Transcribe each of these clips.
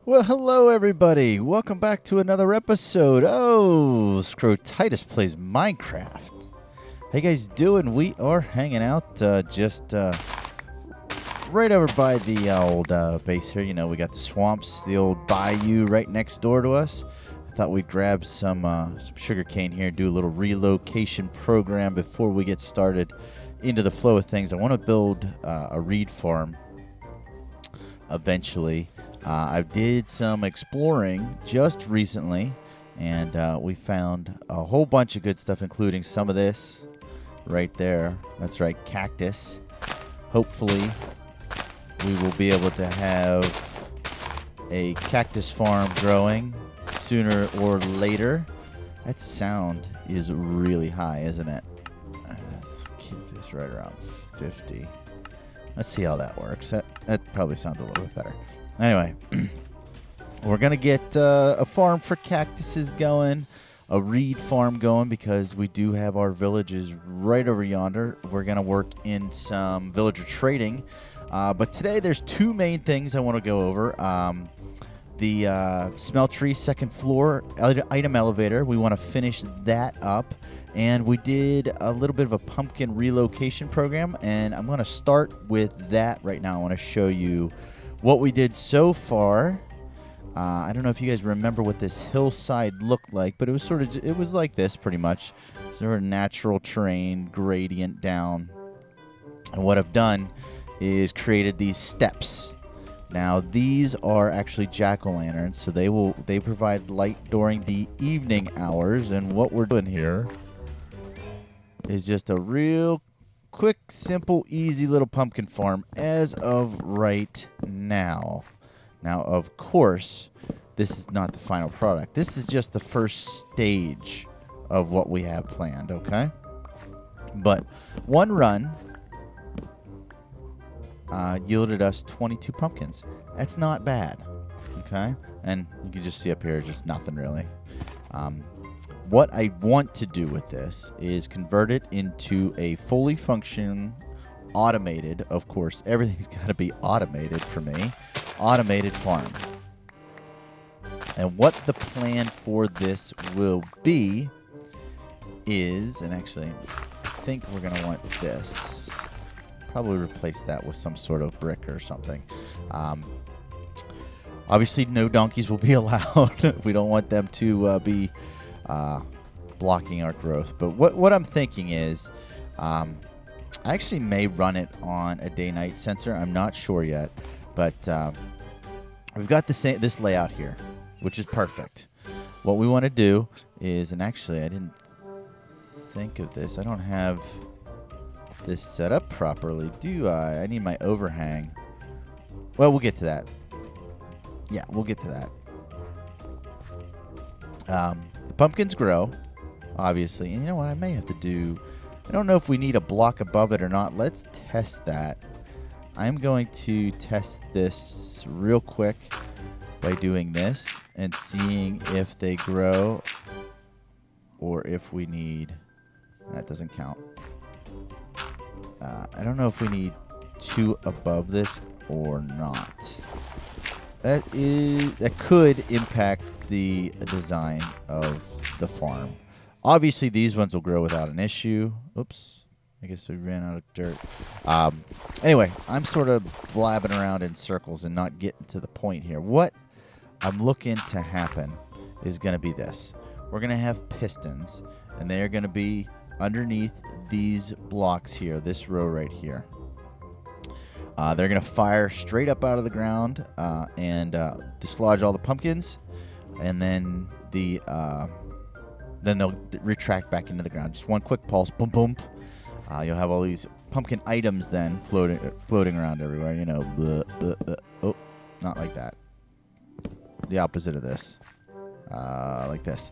Well, hello everybody. Welcome back to another episode. Oh, Scrotitis Plays Minecraft. How you guys doing? We are hanging out just right over by the old base here. You know, we got the swamps, the old bayou right next door to us. I thought we'd grab some sugar cane here, do a little relocation program before we get started into the flow of things. I want to build a reed farm eventually. I did some exploring just recently, and we found a whole bunch of good stuff, including some of this right there. That's right, cactus. Hopefully, we will be able to have a cactus farm growing sooner or later. That sound is really high, isn't it? Let's keep this right around 50. Let's see how that works. That probably sounds a little bit better. Anyway, we're going to get a farm for cactuses going, a reed farm going, because we do have our villages right over yonder. We're going to work in some villager trading. But today there's two main things I want to go over. The smeltery second floor item elevator. We want to finish that up. And we did a little bit of a pumpkin relocation program. And I'm going to start with that right now. I want to show you what we did so far. I don't know if you guys remember what this hillside looked like, but it was like this pretty much. Sort of natural terrain, gradient down. And what I've done is created these steps. Now these are actually jack-o'-lanterns, so they provide light during the evening hours. And what we're doing here is just a real quick, simple, easy little pumpkin farm as of right now. Now, of course, this is not the final product. This is just the first stage of what we have planned, okay? But one run yielded us 22 pumpkins. That's not bad, okay? And you can just see up here, just nothing really. What I want to do with this is convert it into a fully functioning, automated, of course, everything's got to be automated for me, automated farm. And what the plan for this will be is, and actually, I think we're going to want this. Probably replace that with some sort of brick or something. Obviously, no donkeys will be allowed. We don't want them to be blocking our growth. But what I'm thinking is, I actually may run it on a day-night sensor. I'm not sure yet, but we've got this layout here, which is perfect. What we want to do is, and actually I didn't think of this. I don't have this set up properly, do I? I need my overhang. Well, we'll get to that. Yeah, we'll get to that. The pumpkins grow, obviously. And you know what I may have to do? I don't know if we need a block above it or not. Let's test that. I'm going to test this real quick by doing this and seeing if they grow or if we need... That doesn't count. I don't know if we need two above this or not. That could impact the design of the farm. Obviously, these ones will grow without an issue. Oops. I guess we ran out of dirt. Anyway, I'm sort of blabbing around in circles and not getting to the point here. What I'm looking to happen is going to be this. We're going to have pistons, and they are going to be underneath these blocks here, this row right here. They're going to fire straight up out of the ground and dislodge all the pumpkins, and then they'll retract back into the ground. Just one quick pulse, boom, boom. You'll have all these pumpkin items then floating around everywhere. You know, blah, blah, blah. Oh, not like that. The opposite of this, like this,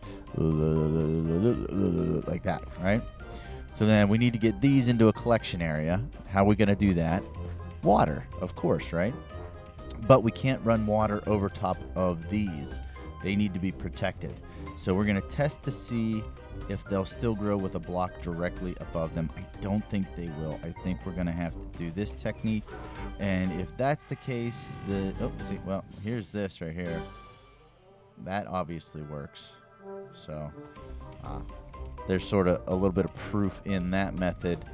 like that, right? So then we need to get these into a collection area. How are we going to do that? Water, of course, right? But we can't run water over top of these. they need to be protected. So we're going to test to see if they'll still grow with a block directly above them. I don't think they will. I think we're going to have to do this technique. And if that's the case, well, here's this right here. That obviously works. So there's sort of a little bit of proof in that method.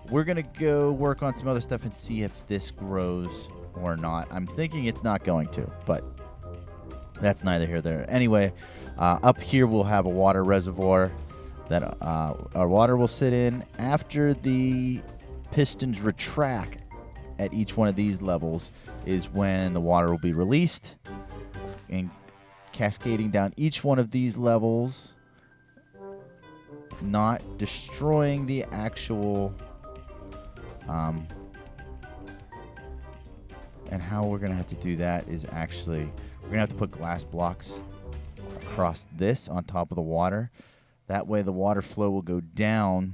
We're going to go work on some other stuff and see if this grows or not. I'm thinking it's not going to, but that's neither here nor there. Anyway, up here we'll have a water reservoir that our water will sit in. After the pistons retract at each one of these levels is when the water will be released and cascading down each one of these levels, not destroying the actual and how we're going to have to do that is actually we're going to have to put glass blocks across this on top of the water. That way the water flow will go down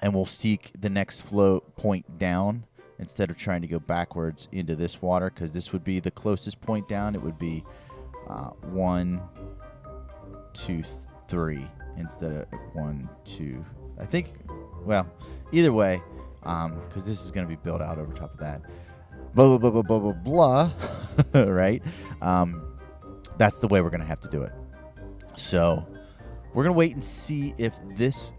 and we'll seek the next flow point down instead of trying to go backwards into this water, because this would be the closest point down. It would be 1, 2, 3 instead of 1, 2. I think, well, either way, because this is going to be built out over top of that. Blah, blah, blah, blah, blah, blah, blah. Right? That's the way we're going to have to do it. So we're going to wait and see if this,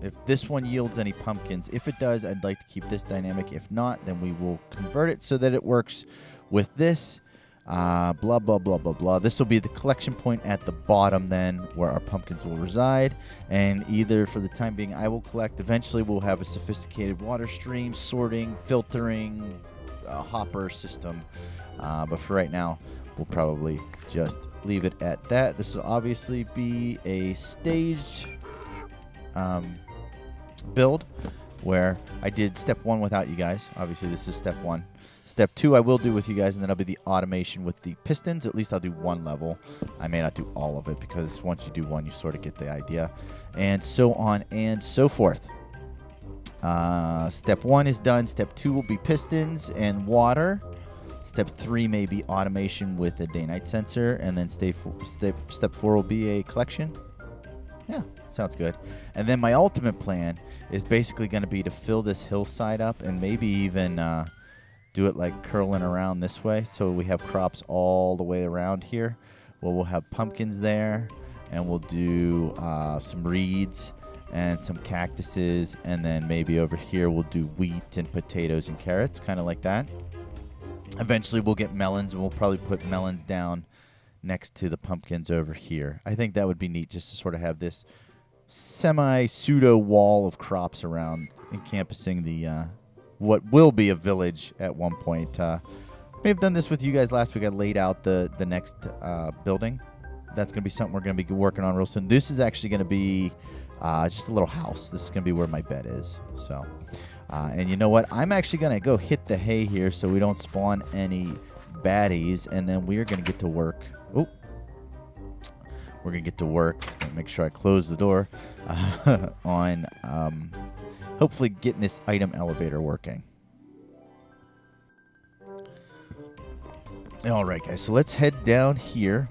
if this one yields any pumpkins. If it does, I'd like to keep this dynamic. If not, then we will convert it so that it works with this. Blah, blah, blah, blah, blah. This will be the collection point at the bottom then where our pumpkins will reside. And either for the time being, I will collect. Eventually, we'll have a sophisticated water stream, sorting, filtering, hopper system. But for right now, we'll probably just leave it at that. This will obviously be a staged build where I did step 1 without you guys. Obviously, this is step 1. Step 2 I will do with you guys, and then I'll be the automation with the pistons. At least I'll do one level. I may not do all of it, because once you do one, you sort of get the idea. And so on and so forth. Step 1 is done. Step 2 will be pistons and water. Step 3 may be automation with a day-night sensor. And then step 4 will be a collection. Yeah, sounds good. And then my ultimate plan is basically going to be to fill this hillside up and maybe even do it like curling around this way, so we have crops all the way around here. Well, we'll have pumpkins there, and we'll do some reeds and some cactuses, and then maybe over here we'll do wheat and potatoes and carrots, kind of like that. Eventually we'll get melons, and we'll probably put melons down next to the pumpkins over here. I think that would be neat, just to sort of have this semi-pseudo wall of crops around, encompassing the what will be a village at one point. May have done this with you guys last week. I laid out the next building. That's going to be something we're going to be working on real soon. This is actually going to be just a little house. This is going to be where my bed is. So, and you know what? I'm actually going to go hit the hay here so we don't spawn any baddies, and then we are going to get to work. Oh, we're going to get to work. Make sure I close the door on hopefully getting this item elevator working. All right, guys, so let's head down here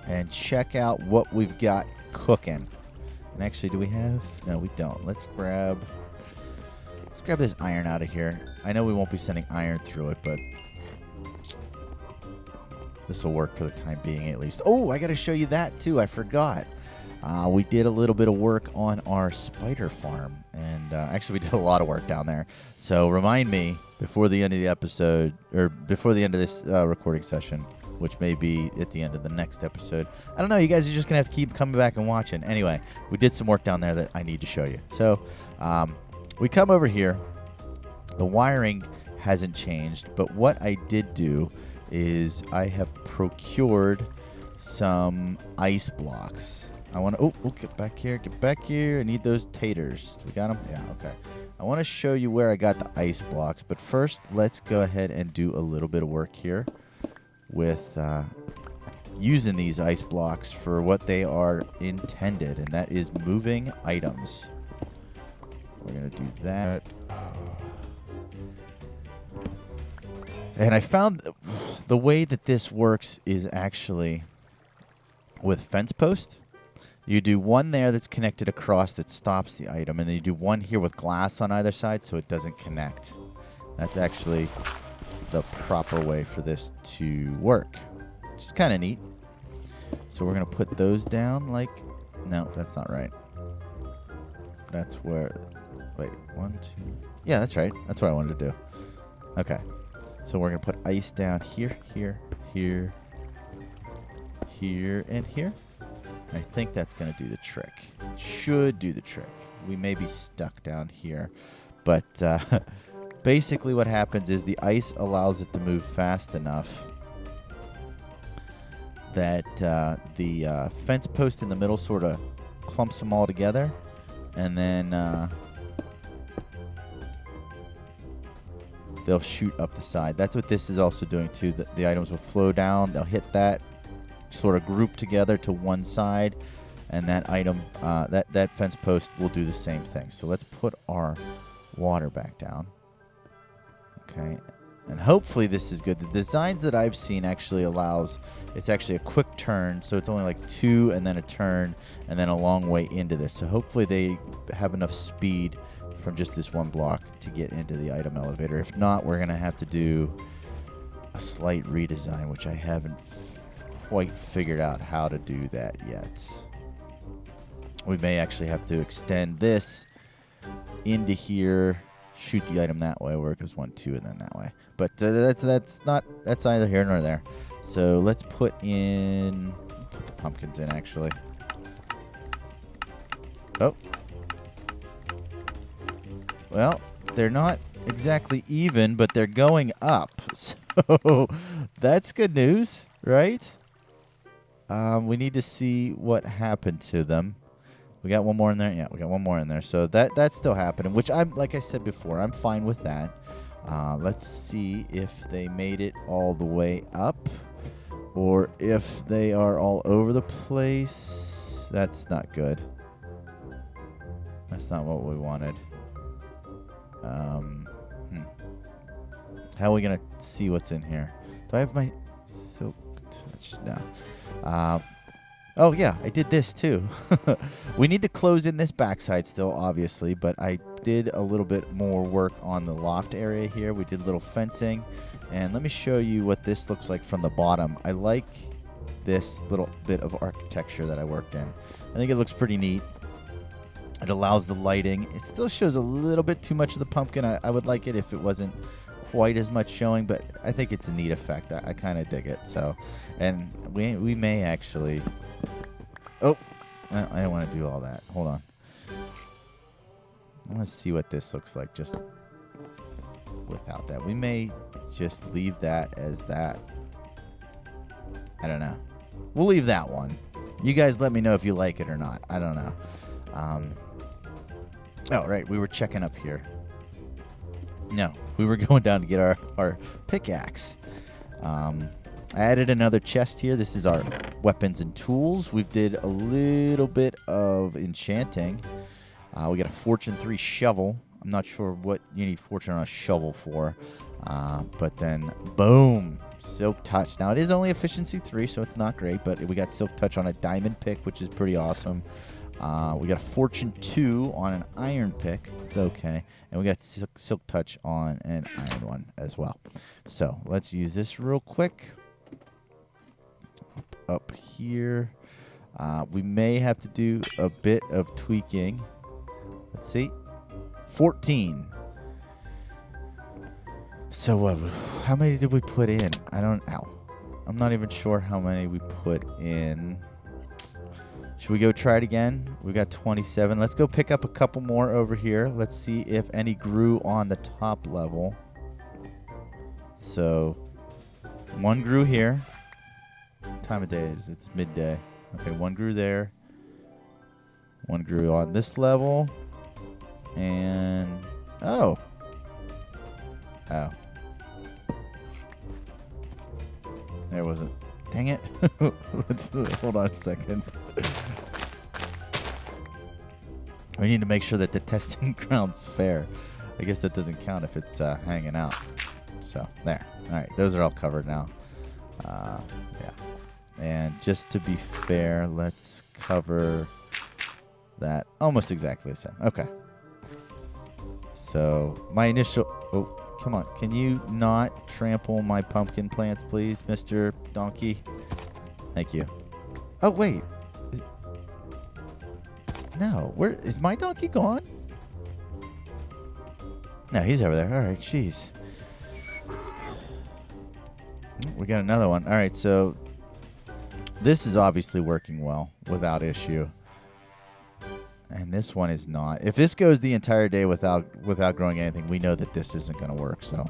and check out what we've got cooking. And actually, do we have? No, we don't. Let's grab this iron out of here. I know we won't be sending iron through it, but this will work for the time being at least. Oh, I got to show you that too. I forgot. We did a little bit of work on our spider farm, and actually we did a lot of work down there. So remind me before the end of the episode, or before the end of this recording session, which may be at the end of the next episode. I don't know. You guys are just going to have to keep coming back and watching. Anyway, we did some work down there that I need to show you. So we come over here. The wiring hasn't changed, but what I did do is I have procured some ice blocks. I want to, get back here. I need those taters. We got them? Yeah, okay. I want to show you where I got the ice blocks, but first, let's go ahead and do a little bit of work here with using these ice blocks for what they are intended, and that is moving items. We're going to do that. And I found the way that this works is actually with fence post. You do one there that's connected across that stops the item, and then you do one here with glass on either side so it doesn't connect. That's actually the proper way for this to work, which is kind of neat. So we're going to put those down like... No, that's not right. That's where... Wait, 1, 2... Yeah, that's right. That's what I wanted to do. Okay. So we're going to put ice down here, here, here, here, and here. I think that's going to do the trick. Should do the trick. We may be stuck down here. But basically what happens is the ice allows it to move fast enough that the fence post in the middle sort of clumps them all together. And then they'll shoot up the side. That's what this is also doing too. The items will flow down. They'll hit that, sort of group together to one side, and that item, that fence post will do the same thing. So let's put our water back down. Okay, and hopefully this is good. The designs that I've seen actually allows, it's actually a quick turn, so it's only like 2 and then a turn and then a long way into this. So hopefully they have enough speed from just this one block to get into the item elevator. If not, we're gonna have to do a slight redesign, which I haven't quite figured out how to do that yet. We may actually have to extend this into here, shoot the item that way, where it goes 1, 2, and then that way. But that's neither here nor there. So let's put the pumpkins in actually. Oh. Well, they're not exactly even, but they're going up. So that's good news, right? We need to see what happened to them. We got one more in there. Yeah, we got one more in there. So that's still happening, which like I said before, I'm fine with that. Let's see if they made it all the way up or if they are all over the place. That's not good. That's not what we wanted. How are we going to see what's in here? Do I have my silk touch? No. Oh, yeah, I did this too. We need to close in this backside still, obviously, but I did a little bit more work on the loft area here. We did a little fencing, and let me show you what this looks like from the bottom. I like this little bit of architecture that I worked in. I think it looks pretty neat. It allows the lighting. It still shows a little bit too much of the pumpkin. I would like it if it wasn't quite as much showing, but I think it's a neat effect. I kind of dig it. So, and we may actually... Oh, I don't want to do all that. Hold on. I want to see what this looks like just without that. We may just leave that as that. I don't know. We'll leave that one. You guys let me know if you like it or not. I don't know. Oh, right. We were checking up here. No, we were going down to get our pickaxe. I added another chest here. This is our weapons and tools. We did a little bit of enchanting. We got a Fortune 3 shovel. I'm not sure what you need Fortune on a shovel for. But then, boom, Silk Touch. Now, it is only efficiency 3, so it's not great. But we got Silk Touch on a diamond pick, which is pretty awesome. We got a Fortune 2 on an iron pick. It's okay. And we got Silk Touch on an iron one as well. So let's use this real quick. Up here. We may have to do a bit of tweaking. Let's see. 14. So how many did we put in? I'm not even sure how many we put in. Should we go try it again? We got 27. Let's go pick up a couple more over here. Let's see if any grew on the top level. So one grew here. What time of day is it? It's midday. Okay, one grew there. One grew on this level. And oh. There wasn't. Dang it. Let's hold on a second. We need to make sure that the testing ground's fair. I guess that doesn't count if it's hanging out. So, there. All right, those are all covered now. Yeah. And just to be fair, let's cover that almost exactly the same. Okay. So my initial... Oh, come on. Can you not trample my pumpkin plants, please, Mr. Donkey? Thank you. Oh, wait. No. Where is my donkey gone? No, he's over there. All right, jeez. We got another one. All right, so this is obviously working well without issue. And this one is not. If this goes the entire day without growing anything, we know that this isn't going to work. So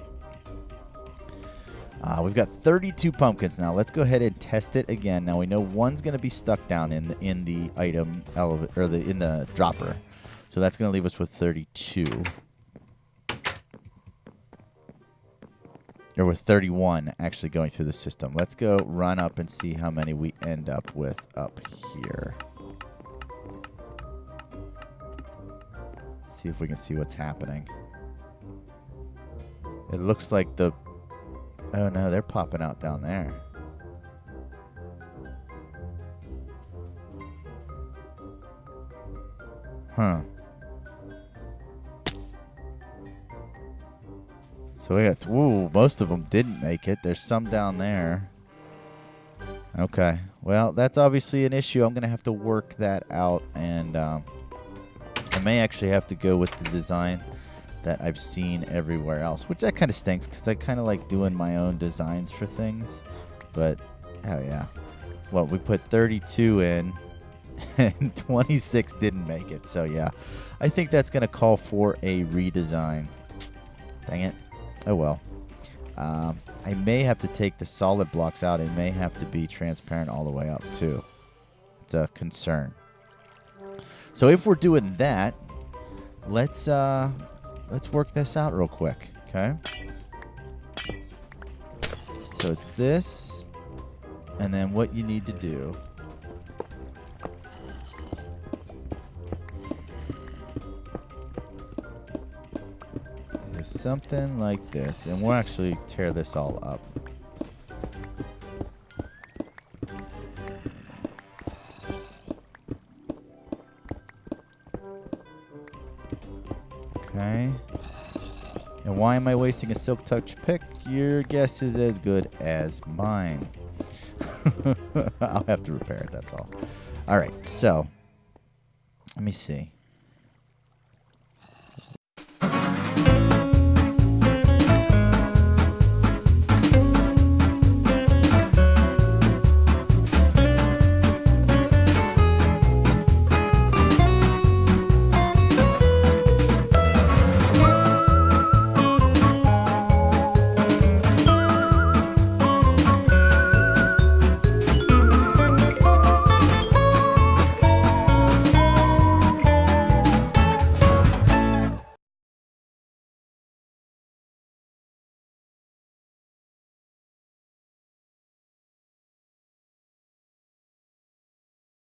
we've got 32 pumpkins now. Let's go ahead and test it again. Now we know one's going to be stuck down in the item or in the dropper. So that's going to leave us with 32. Or with 31 actually going through the system. Let's go run up and see how many we end up with up here. See if we can see what's happening. It looks like the... Oh no, they're popping out down there. Huh. So we got... Ooh, most of them didn't make it. There's some down there. Okay. Well, that's obviously an issue. I'm going to have to work that out, and I may actually have to go with the design that I've seen everywhere else, which that kind of stinks because I kind of like doing my own designs for things. But, oh yeah. Well, we put 32 in, and 26 didn't make it. So, yeah. I think that's going to call for a redesign. Dang it. Oh, well. I may have to take the solid blocks out. It may have to be transparent all the way up, too. It's a concern. So if we're doing that, let's work this out real quick, okay? So it's this, and then what you need to do is something like this, and we'll actually tear this all up. Okay. And why am I wasting a Silk Touch pick? Your guess is as good as mine. I'll have to repair it, that's all. All right, so let me see.